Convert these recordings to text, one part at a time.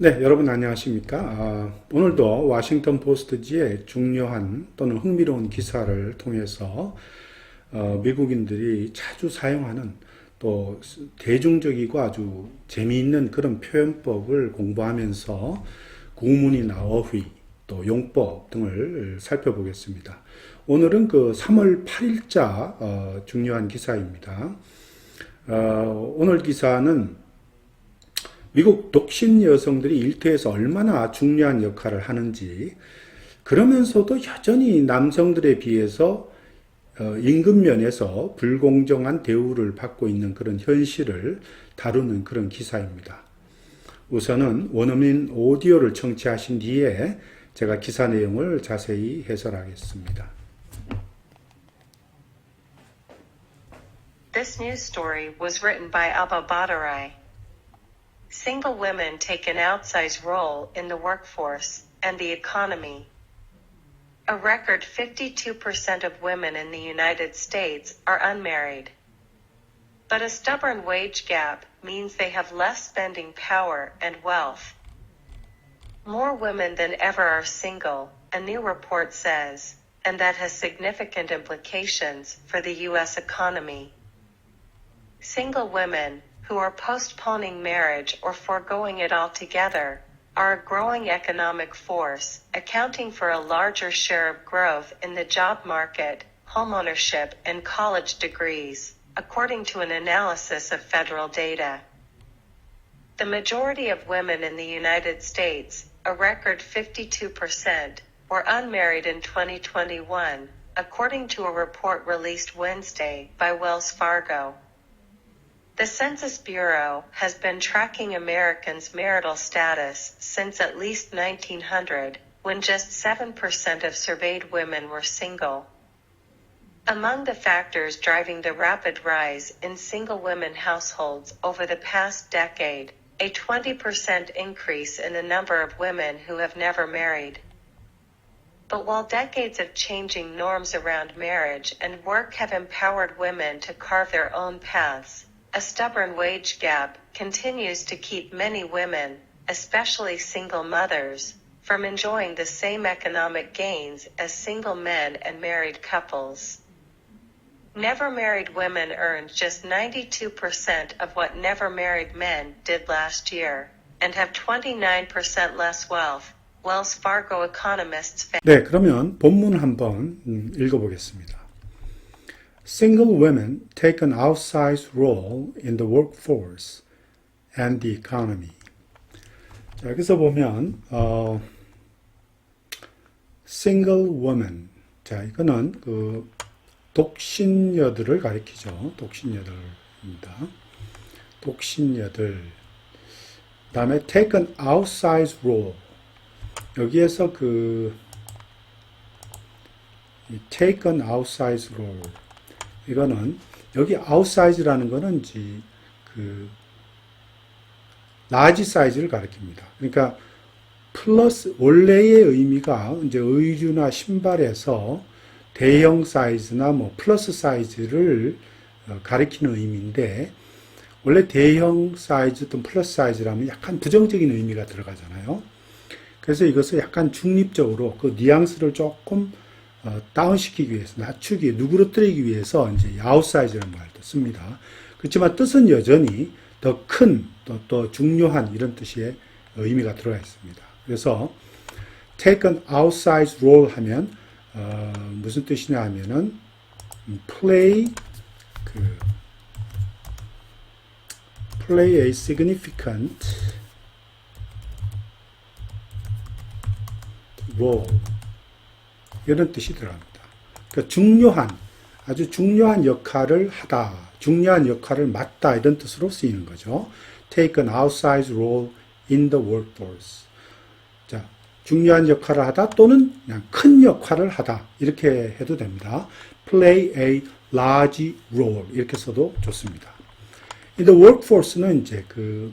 네, 여러분 안녕하십니까? 오늘도 워싱턴 포스트지의 중요한 또는 흥미로운 기사를 통해서 미국인들이 자주 사용하는 또 대중적이고 아주 재미있는 그런 표현법을 공부하면서 구문이나 어휘, 또 용법 등을 살펴보겠습니다. 오늘은 그 3월 8일자 중요한 기사입니다. 오늘 기사는 미국 독신 여성들이 일터에서 얼마나 중요한 역할을 하는지, 그러면서도 여전히 남성들에 비해서 임금 면에서 불공정한 대우를 받고 있는 그런 현실을 다루는 그런 기사입니다. 우선은 원어민 오디오를 청취하신 뒤에 제가 기사 내용을 자세히 해설하겠습니다. This news story was written by Abba Badarai. Single women take an outsized role in the workforce and the economy. A record 52% of women in the United States are unmarried. But a stubborn wage gap means they have less spending power and wealth. More women than ever are single, a new report says, and that has significant implications for the U.S. economy. Single women, who are postponing marriage or foregoing it altogether, are a growing economic force, accounting for a larger share of growth in the job market, homeownership, and college degrees, according to an analysis of federal data. The majority of women in the United States, a record 52%, were unmarried in 2021, according to a report released Wednesday by Wells Fargo. The Census Bureau has been tracking Americans' marital status since at least 1900, when just 7% of surveyed women were single. Among the factors driving the rapid rise in single women households over the past decade, a 20% increase in the number of women who have never married. But while decades of changing norms around marriage and work have empowered women to carve their own paths, a stubborn wage gap continues to keep many women, especially single mothers, from enjoying the same economic gains as single men and married couples. Never married women earned just 92% of what never married men did last year, and have 29% less wealth, Wells Fargo economists found. 네, 그러면 본문 한번 읽어보겠습니다. Single women take an outsized role in the workforce and the economy. 자, 여기서 보면 single woman. 자, 이거는 그 독신여들을 가리키죠. 독신여들입니다. 독신여들. 그다음에 take an outsized role. 여기에서 그 take an outsized role. 이거는 여기 outsize라는 거는 이제 그 large 사이즈를 가리킵니다. 그러니까 플러스 원래의 의미가 이제 의류나 신발에서 대형 사이즈나 뭐 플러스 사이즈를 가리키는 의미인데, 원래 대형 사이즈 또는 플러스 사이즈라면 약간 부정적인 의미가 들어가잖아요. 그래서 이것을 약간 중립적으로 그 뉘앙스를 조금 다운시키기 위해서, 낮추기, 누그러뜨리기 위해서 이제 아웃사이즈라는 말도 씁니다. 그렇지만 뜻은 여전히 더 큰, 또 중요한 이런 뜻의 의미가 들어가 있습니다. 그래서 take an outsized role 하면 무슨 뜻이냐 하면은 play a significant role, 이런 뜻이 들어갑니다. 그러니까 아주 중요한 역할을 하다, 중요한 역할을 맡다, 이런 뜻으로 쓰이는 거죠. Take an outsized role in the workforce. 자, 중요한 역할을 하다 또는 그냥 큰 역할을 하다, 이렇게 해도 됩니다. Play a large role, 이렇게 써도 좋습니다. In the workforce는 이제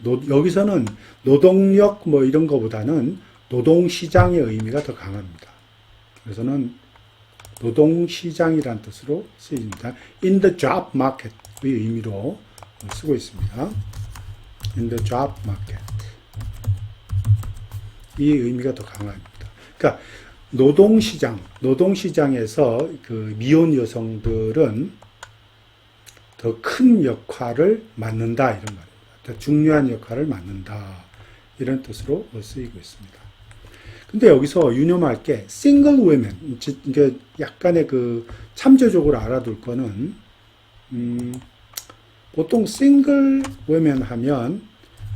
여기서는 노동력 뭐 이런 거보다는 노동시장의 의미가 더 강합니다. 그래서는 노동시장이라는 뜻으로 쓰입니다. In the job market의 의미로 쓰고 있습니다. In the job market. 이 의미가 더 강합니다. 그러니까 노동시장에서 그 미혼 여성들은 더 큰 역할을 맡는다 이런 말입니다. 더 중요한 역할을 맡는다 이런 뜻으로 쓰이고 있습니다. 근데 여기서 유념할 게 싱글 women, 이게 약간의 그 참조적으로 알아둘 거는 보통 싱글 women 하면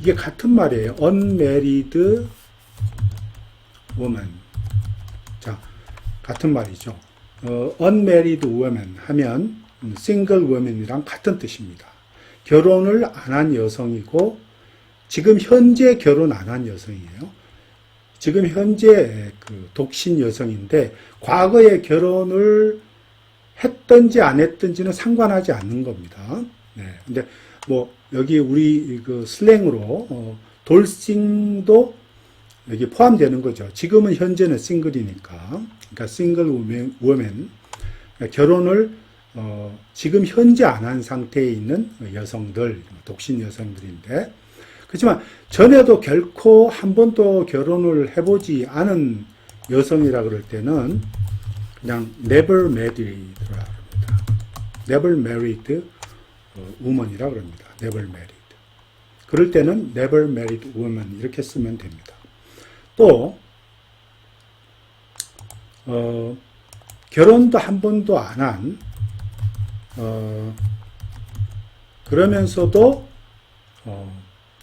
이게 같은 말이에요. unmarried woman. 자, 같은 말이죠. unmarried woman 하면 single woman이랑 같은 뜻입니다. 결혼을 안 한 여성이고 지금 현재 결혼 안 한 여성이에요. 지금 현재 그 독신 여성인데 과거에 결혼을 했든지 안 했든지는 상관하지 않는 겁니다. 네. 근데 뭐 여기 우리 그 슬랭으로 돌싱도 여기 포함되는 거죠. 지금은 현재는 싱글이니까. 그러니까 싱글 우먼, 결혼을 지금 현재 안 한 상태에 있는 여성들, 독신 여성들인데, 그렇지만 전에도 결코 한 번도 결혼을 해보지 않은 여성이라 그럴 때는 그냥 never married라 합니다. never married woman이라 그럽니다. never married. 그럴 때는 never married woman 이렇게 쓰면 됩니다. 또 결혼도 한 번도 안 한 그러면서도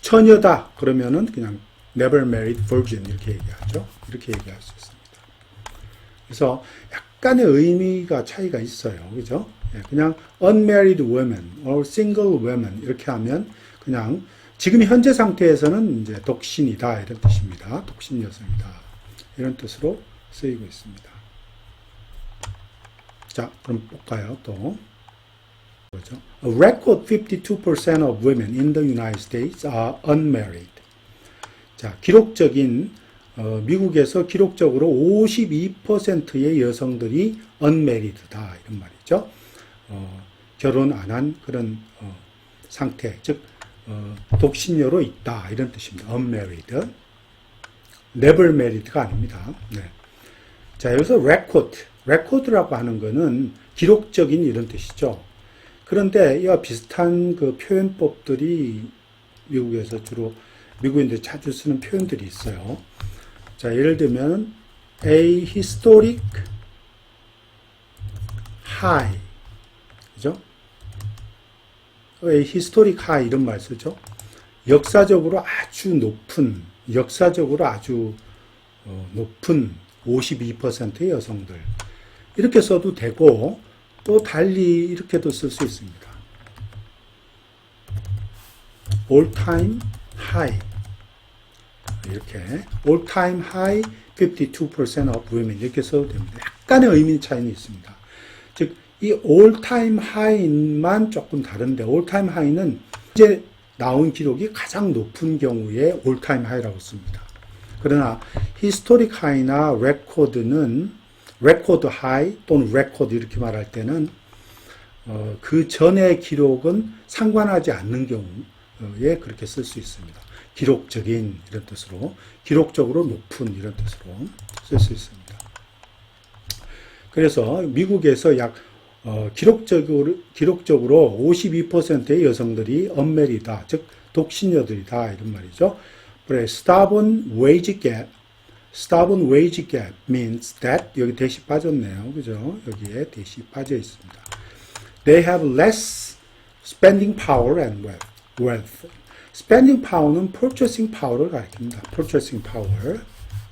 처녀다 그러면은 그냥 never married virgin 이렇게 얘기하죠. 이렇게 얘기할 수 있습니다. 그래서 약간의 의미가 차이가 있어요. 그죠? 그냥 unmarried women or single women 이렇게 하면 그냥 지금 현재 상태에서는 이제 독신이다 이런 뜻입니다. 독신 여성이다 이런 뜻으로 쓰이고 있습니다. 자, 그럼 볼까요? 또 그렇죠? A record 52% of women in the United States are unmarried. 자, 기록적인 미국에서 기록적으로 52%의 여성들이 unmarried다 이런 말이죠. 결혼 안 한 그런 상태, 즉 독신녀로 있다 이런 뜻입니다. unmarried. never married가 아닙니다. 네. 자, 여기서 record라고 하는 거는 기록적인 이런 뜻이죠. 그런데 이와 비슷한 그 표현법들이 미국에서 주로 미국인들이 자주 쓰는 표현들이 있어요. 자, 예를 들면 a historic high, 그죠? a historic high 이런 말 쓰죠. 역사적으로 아주 높은 52%의 여성들 이렇게 써도 되고 또 달리 이렇게도 쓸 수 있습니다. all time high 이렇게 all time high 52% of women 이렇게 써도 됩니다. 약간의 의미 차이는 있습니다. 즉 이 all time high만 조금 다른데 all time high는 이제 나온 기록이 가장 높은 경우에 all time high라고 씁니다. 그러나 historic high나 record는 record high 또는 record 이렇게 말할 때는 그 전의 기록은 상관하지 않는 경우에 그렇게 쓸 수 있습니다. 기록적인 이런 뜻으로 기록적으로 높은 이런 뜻으로 쓸 수 있습니다. 그래서 미국에서 약 기록적으로 52%의 여성들이 unmarried다, 즉 독신녀들이다 이런 말이죠. stubborn wage gap means that 여기 대시 빠졌네요. 그죠? 여기에 대시 빠져 있습니다. They have less spending power and wealth. spending power는 purchasing power를 가리킵니다. purchasing power.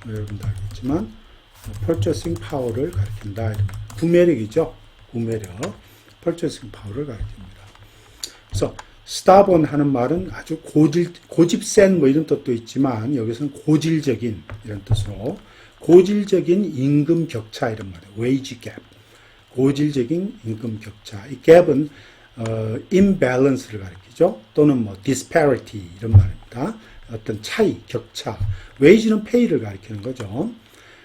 여러분도 알겠지만 purchasing power를 가리킨다. 구매력이죠. 구매력. purchasing power를 가리킵니다. 그래서 stubborn 하는 말은 아주 고집센 뭐 이런 뜻도 있지만 여기서는 고질적인 이런 뜻으로 고질적인 임금 격차 이런 말이에요. wage gap. 고질적인 임금 격차. 이 갭은 imbalance를 가리키죠. 또는 뭐 disparity 이런 말입니다. 어떤 차이, 격차. wage는 pay를 가리키는 거죠.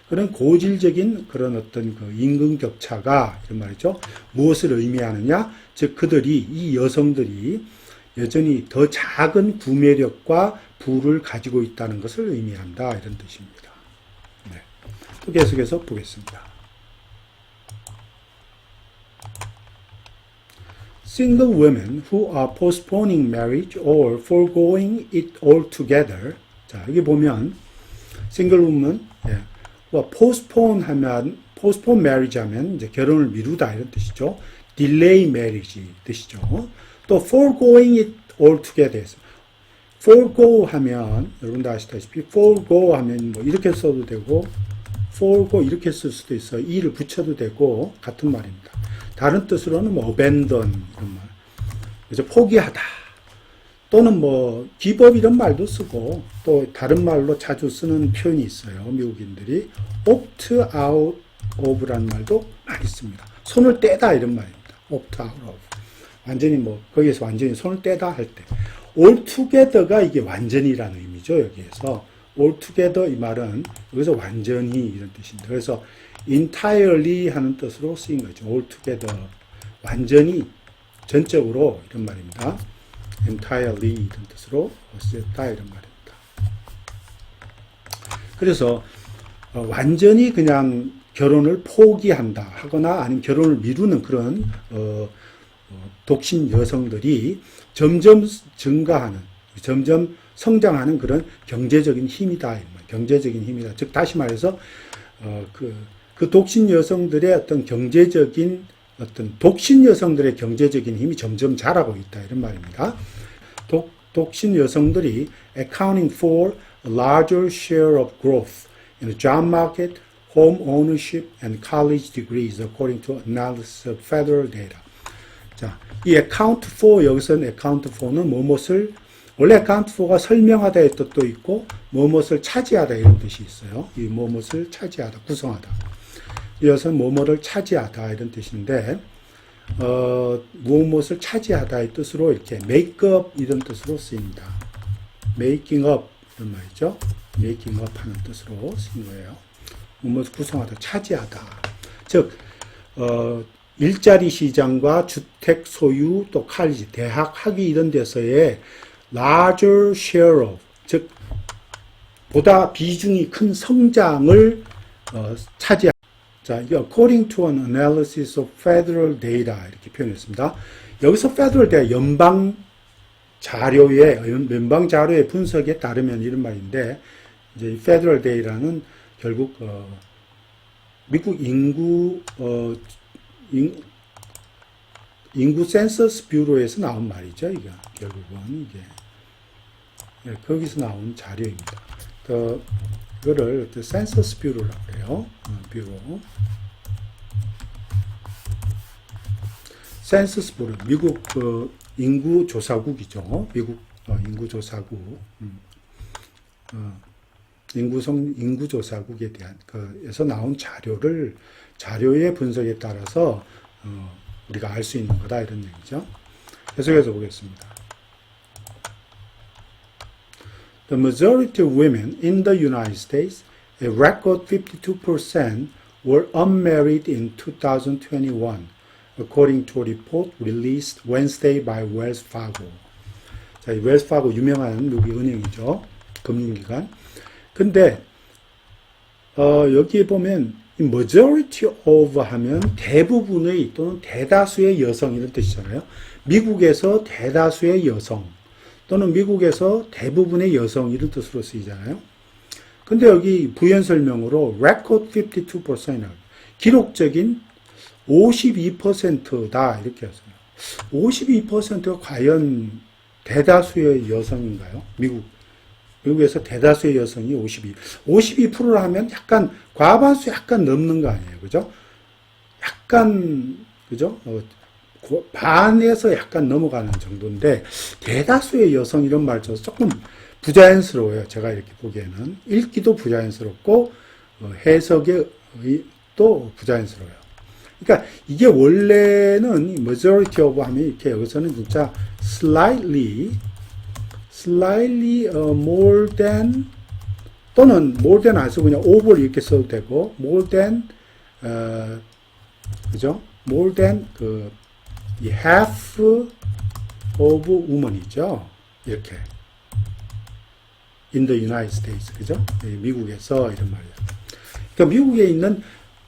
그런 고질적인 그런 어떤 그 임금 격차가 이런 말이죠. 무엇을 의미하느냐? 즉 이 여성들이 여전히 더 작은 구매력과 부를 가지고 있다는 것을 의미한다 이런 뜻입니다. 또 계속해서 보겠습니다. Single women who are postponing marriage or foregoing it altogether. 자, 여기 보면 single woman, postpone 하면 postpone marriage 하면 이제 결혼을 미루다 이런 뜻이죠. delay marriage 뜻이죠. 또 foregoing it altogether. forego 하면 여러분도 아시다시피 forego 하면 뭐 이렇게 써도 되고 forego 이렇게 쓸 수도 있어요. e를 붙여도 되고 같은 말입니다. 다른 뜻으로는 뭐 abandon 이런 말. 그래서 포기하다. 또는 뭐 give up 이런 말도 쓰고 또 다른 말로 자주 쓰는 표현이 있어요. 미국인들이 opt out of라는 말도 많이 씁니다. 손을 떼다 이런 말입니다. opt out of. 완전히 뭐 거기에서 완전히 손을 떼다 할 때. altogether가 이게 완전이라는 의미죠. 여기에서 altogether 이 말은 여기서 완전히 이런 뜻입니다. 그래서 entirely 하는 뜻으로 쓰인 거죠. altogether 완전히 전적으로 이런 말입니다. entirely 이런 뜻으로 쓰였다 이런 말입니다. 그래서 완전히 그냥 결혼을 포기한다 하거나 아니면 결혼을 미루는 그런 독신 여성들이 점점 증가하는, 점점 성장하는 그런 경제적인 힘이다. 경제적인 힘이다. 즉 다시 말해서 그 독신 여성들의 어떤 경제적인 어떤 독신 여성들의 경제적인 힘이 점점 자라고 있다 이런 말입니다. 독신 여성들이 accounting for a larger share of growth in the job market, home ownership, and college degrees, according to analysis of federal data. 자, 이 account for 여기서는 account for는 무엇을 원래 account for가 설명하다의 뜻도 있고 무엇을 차지하다 이런 뜻이 있어요. 이 무엇을 차지하다, 구성하다. 이것은 뭐뭐를 차지하다 이런 뜻인데 무엇을 차지하다의 뜻으로 이렇게 make up 이런 뜻으로 쓰입니다. making up 이런 말이죠. making up 하는 뜻으로 쓰인 거예요. 무엇을 구성하다, 차지하다. 즉 일자리 시장과 주택 소유 또 칼리지, 대학, 학위 이런 데서의 larger share of, 즉 보다 비중이 큰 성장을 차지하다. 자, 이게 according to an analysis of federal data 이렇게 표현했습니다. 여기서 federal data 연방 자료의 분석에 따르면 이런 말인데 이제 이 federal data는 결국 미국 인구 센서스 뷰로에서 나온 말이죠. 이게 결국은 이게 거기서 나온 자료입니다. 이거를 센서스 뷰로라고 그래요. 뷰로. 센서스 뷰로 미국 인구 조사국이죠. 미국 인구 조사국. 인구 조사국에 대한 에서 나온 자료의 분석에 따라서 우리가 알 수 있는 거다 이런 얘기죠. 계속해서 보겠습니다. The majority of women in the United States, a record 52%, were unmarried in 2021, according to a report released Wednesday by Wells Fargo. 자, 이 웰스 파고 유명한 미국의 은행이죠. 금융기관. 근데 여기에 보면 majority of 하면 대부분의 또는 대다수의 여성 이런 뜻이잖아요. 미국에서 대다수의 여성 또는 미국에서 대부분의 여성 이런 뜻으로 쓰이잖아요. 근데 여기 부연 설명으로 record 52%나 기록적인 52%다 이렇게 했어요. 52%가 과연 대다수의 여성인가요? 미국에서 대다수의 여성이 52%라 하면 약간 과반수 약간 넘는 거 아니에요. 그죠? 약간 그죠? 반에서 약간 넘어가는 정도인데 대다수의 여성 이런 말 써서 조금 부자연스러워요. 제가 이렇게 보기에는 읽기도 부자연스럽고 해석에 또 부자연스러워요. 그러니까 이게 원래는 majority of 하면 이렇게 여기서는 진짜 slightly more than 또는 more than 안 쓰고 그냥 over 이렇게 써도 되고 more than 그죠? more than 이 half of women이죠. 이렇게 in the United States 그죠? 미국에서 이런 말이에요. 그러니까 미국에 있는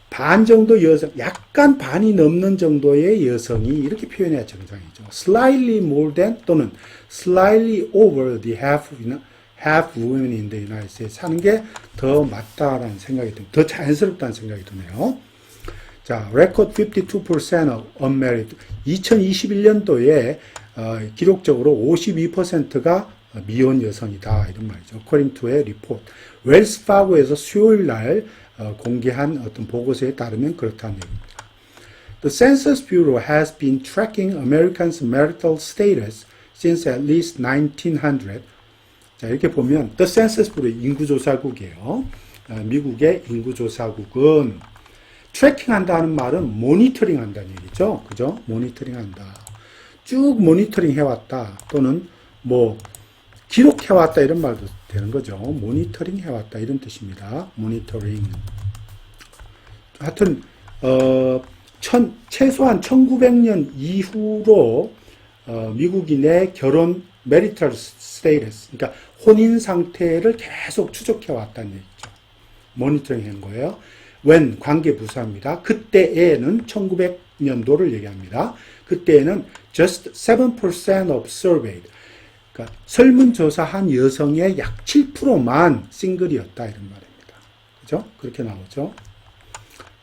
반 정도 여성, 약간 반이 넘는 정도의 여성이 이렇게 표현해야 정상이죠. Slightly more than 또는 slightly over the half women in the United States 하는 게 더 맞다라는 생각이 듭니다. 더 자연스럽다는 생각이 드네요. 자, record 52% of unmarried. 2021년도에 기록적으로 52%가 미혼 여성이다 이런 말이죠. According to a report. 웰스 파고에서 수요일 날 공개한 어떤 보고서에 따르면 그렇다는 얘기입니다. The Census Bureau has been tracking Americans' marital status since at least 1900. 자, 이렇게 보면 The Census Bureau 인구조사국이에요. 미국의 인구조사국은 트래킹 한다는 말은 모니터링 한다는 얘기죠. 그죠? 모니터링 한다. 쭉 모니터링 해왔다. 또는 뭐 기록해왔다 이런 말도 되는 거죠. 모니터링 해왔다 이런 뜻입니다. 모니터링. 하여튼 최소한 1900년 이후로 미국인의 결혼 marital status, 그러니까 혼인 상태를 계속 추적해왔다는 얘기죠. 모니터링 한 거예요. when 관계 부사입니다. 그때에는 1900년도를 얘기합니다. 그때에는 just 7% of surveyed. 그러니까 설문조사한 여성의 약 7%만 싱글이었다 이런 말입니다. 그죠? 그렇게 나오죠.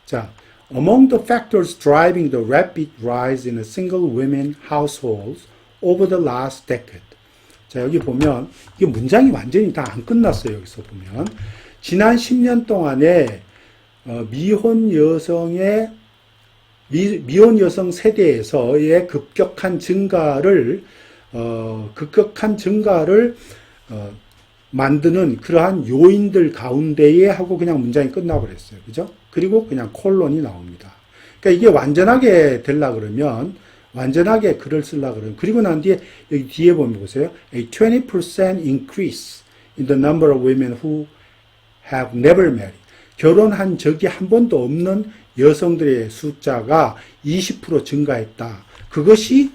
자, among the factors driving the rapid rise in single women households over the last decade. 자, 여기 보면 이게 문장이 완전히 다 안 끝났어요. 여기서 보면 지난 10년 동안에 미혼 여성 세대에서의 급격한 증가를 만드는 그러한 요인들 가운데에 하고 그냥 문장이 끝나버렸어요. 그죠? 그리고 그냥 콜론이 나옵니다. 그러니까 이게 완전하게 되려 그러면, 완전하게 글을 쓰려 그러면, 그리고 난 뒤에, 여기 뒤에 보면 보세요. A 20% increase in the number of women who have never married. 결혼한 적이 한 번도 없는 여성들의 숫자가 20% 증가했다. 그것이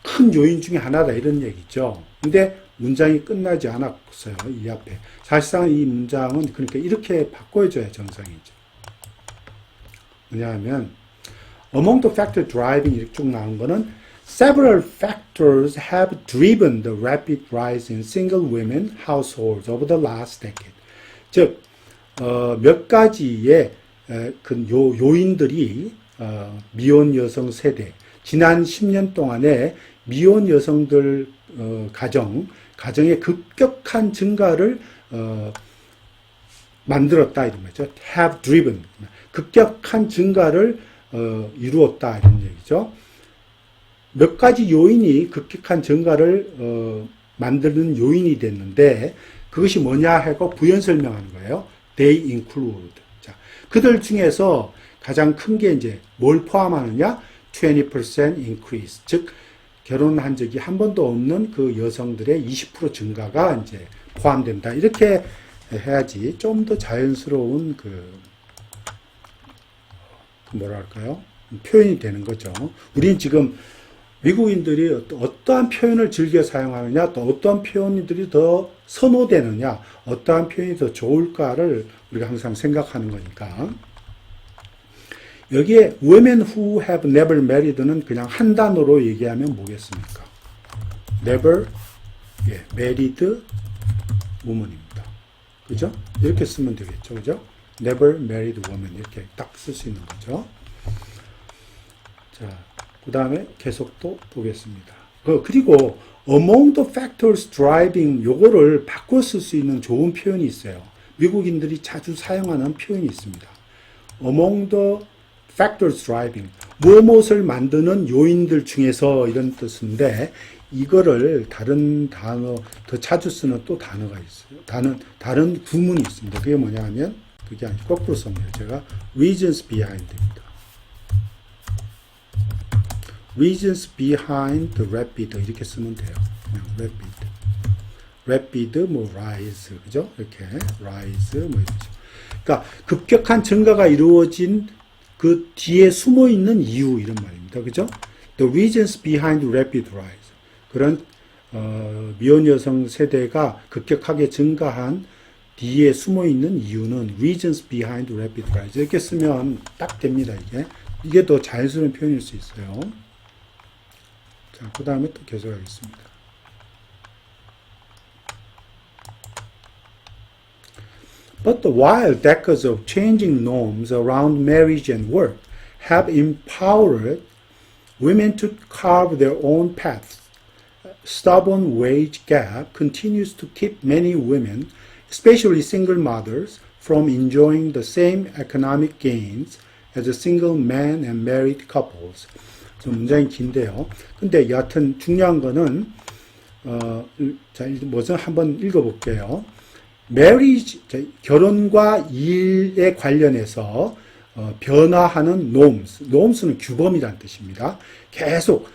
큰 요인 중에 하나다 이런 얘기죠. 근데 문장이 끝나지 않았어요. 이 앞에. 사실상 이 문장은 그러니까 이렇게 바꿔줘야 정상이죠. 왜냐하면 among the factors driving 이렇게 쭉 나온 거는 several factors have driven the rapid rise in single women households over the last decade. 즉 몇 가지의 그 요인들이 미혼 여성 세대 지난 10년 동안에 미혼 여성들 가정의 급격한 증가를 만들었다 이런 거죠. have driven 급격한 증가를 이루었다 이런 얘기죠. 몇 가지 요인이 급격한 증가를 만드는 요인이 됐는데 그것이 뭐냐 하고 부연 설명하는 거예요. They include. 자, 그들 중에서 가장 큰 게 이제 뭘 포함하느냐? 20% increase. 즉, 결혼한 적이 한 번도 없는 그 여성들의 20% 증가가 이제 포함된다. 이렇게 해야지 좀 더 자연스러운 뭐랄까요? 표현이 되는 거죠. 우리는 지금 미국인들이 어떠한 표현을 즐겨 사용하느냐, 또 어떠한 표현들이 더 선호되느냐, 어떠한 표현이 더 좋을까를 우리가 항상 생각하는 거니까. 여기에 women who have never married는 그냥 한 단어로 얘기하면 뭐겠습니까? never married woman입니다. 그죠? 이렇게 쓰면 되겠죠. 그죠? never married woman 이렇게 딱 쓸 수 있는 거죠. 자, 그 다음에 계속 또 보겠습니다. 그리고 among the factors driving 요거를 바꿔 쓸 수 있는 좋은 표현이 있어요. 미국인들이 자주 사용하는 표현이 있습니다. among the factors driving 무엇을 만드는 요인들 중에서 이런 뜻인데 이거를 다른 단어 더 자주 쓰는 또 단어가 있어요. 다른 구문이 있습니다. 그게 뭐냐 하면 그게 아니고 거꾸로 썼네요. 제가 reasons behind입니다. reasons behind the rapid 이렇게 쓰면 돼요. 그냥 rapid 뭐 rise 그죠? 이렇게 rise 뭐 이렇죠. 그러니까 급격한 증가가 이루어진 그 뒤에 숨어 있는 이유 이런 말입니다. 그죠? The reasons behind rapid rise. 그런 미혼 여성 세대가 급격하게 증가한 뒤에 숨어 있는 이유는 reasons behind rapid rise. 이렇게 쓰면 딱 됩니다, 이게. 이게 더 자연스러운 표현일 수 있어요. 자, 그 다음에 또 계속하겠습니다. But while decades of changing norms around marriage and work have empowered women to carve their own paths, stubborn wage gap continues to keep many women, especially single mothers, from enjoying the same economic gains as a single man and married couples. 좀 문장이 긴데요. 근데 여하튼 중요한 거는 자, 먼저 한번 읽어볼게요. marriage, 결혼과 일에 관련해서 변화하는 norms는 규범이라는 뜻입니다. 계속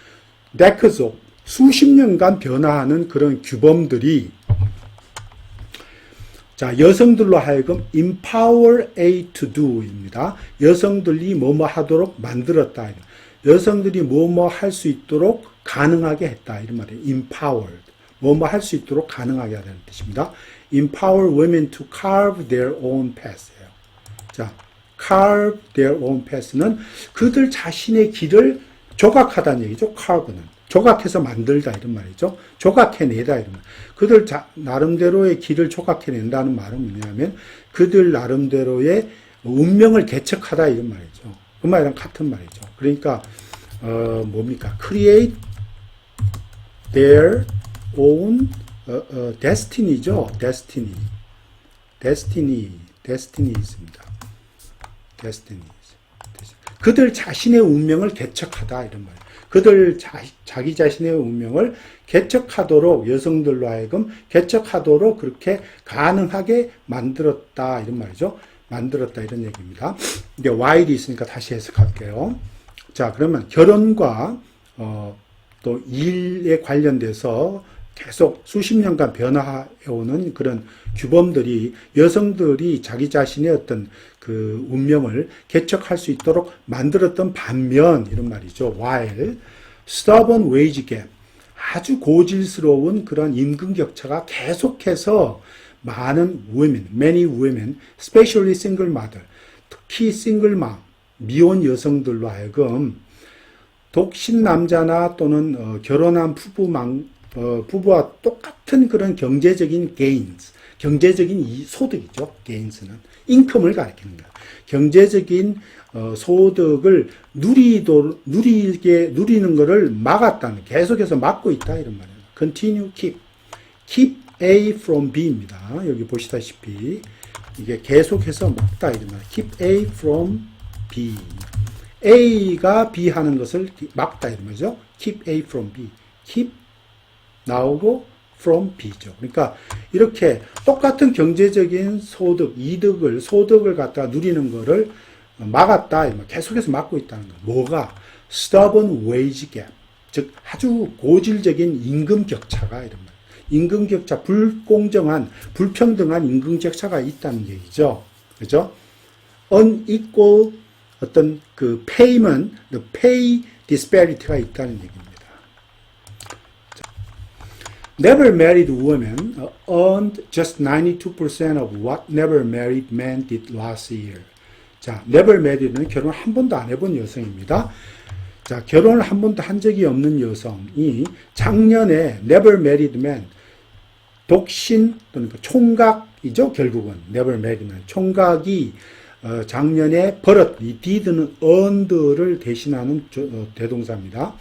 decades of 수십 년간 변화하는 그런 규범들이 자, 여성들로 하여금 empower A to do입니다. 여성들이 뭐뭐 하도록 만들었다. 여성들이 뭐뭐 할 수 있도록 가능하게 했다. 이런 말이에요. empowered. 뭐뭐 할 수 있도록 가능하게 하다는 뜻입니다. empower women to carve their own path예요. 자, carve their own path는 그들 자신의 길을 조각하다는 얘기죠. carve는. 조각해서 만들다 이런 말이죠. 조각해내다 이런 말. 그들 나름대로의 길을 조각해낸다는 말은 뭐냐면 그들 나름대로의 운명을 개척하다 이런 말이죠. 그 말이랑 같은 말이죠. 그러니까 뭡니까? create their own destiny죠. destiny입니다. destiny. 그들 자신의 운명을 개척하다 이런 말이에요. 그들 자기 자신의 운명을 개척하도록 여성들로 하여금 개척하도록 그렇게 가능하게 만들었다 이런 말이죠. 만들었다 이런 얘기입니다. 이게 while이 있으니까 다시 해석할게요. 자, 그러면 결혼과 또 일에 관련돼서 계속 수십 년간 변화해오는 그런 규범들이 여성들이 자기 자신의 어떤 그 운명을 개척할 수 있도록 만들었던 반면 이런 말이죠. while stubborn wage gap 아주 고질스러운 그런 임금 격차가 계속해서 많은 many women, especially single mother, 특히 싱글 맘, 미혼 여성들로 하여금 독신 남자나 또는 결혼한 부부와 똑같은 그런 경제적인 gains, 경제적인 소득이죠. gains는 인컴을 가리키는 거예요. 경제적인 소득을 누리는 것을 막았다는, 계속해서 막고 있다 이런 말이에요. continue, keep A from B입니다. 여기 보시다시피 이게 계속해서 막다 이런 말이에요. keep A from B. A가 B 하는 것을 막다 이런 말이죠. keep A from B. keep 나오고 from B죠. 그러니까 이렇게 똑같은 경제적인 소득을 갖다 누리는 거를 막았다. 계속해서 막고 있다는 거. 뭐가? stubborn wage gap. 즉 아주 고질적인 임금 격차가 이런 말. 임금 격차, 불평등한 임금 격차가 있다는 얘기죠. 그죠? unequal 어떤 그 payment, pay disparity가 있다는 얘기입니다. Never married women earned just 92% of what never married men did last year. 자, never married는 결혼 한 번도 안 해본 여성입니다. 자, 결혼을 한 번도 한 적이 없는 여성이 작년에 never married man, 독신 또는 총각이죠. 결국은 never married man, 총각이 작년에 이 did는 earned를 대신하는 대동사입니다.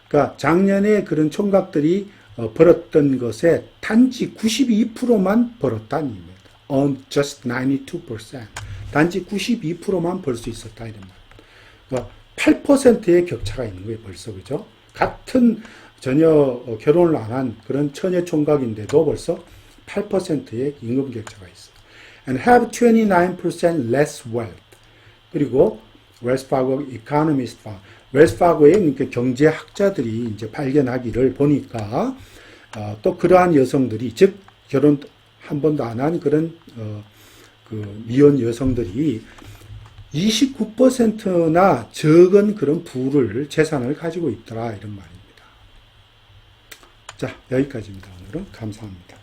그러니까 작년에 그런 총각들이 벌었던 것에 단지 92%만 벌었다는 얘기입니다. On just 92%. 단지 92%만 벌 수 있었다 이런 말. 그러니까 8%의 격차가 있는 거예요, 벌써. 그죠? 같은 전혀 결혼을 안 한 그런 처녀 총각인데도 벌써 8%의 임금 격차가 있어요. And have 29% less wealth. 그리고 웰스파고 economist, 웰스파고의 경제학자들이 이제 발견하기를 보니까 또 그러한 여성들이, 즉 결혼 한 번도 안 한 그런 그 미혼 여성들이 29%나 적은 그런 재산을 가지고 있더라 이런 말입니다. 자, 여기까지입니다. 오늘은 감사합니다.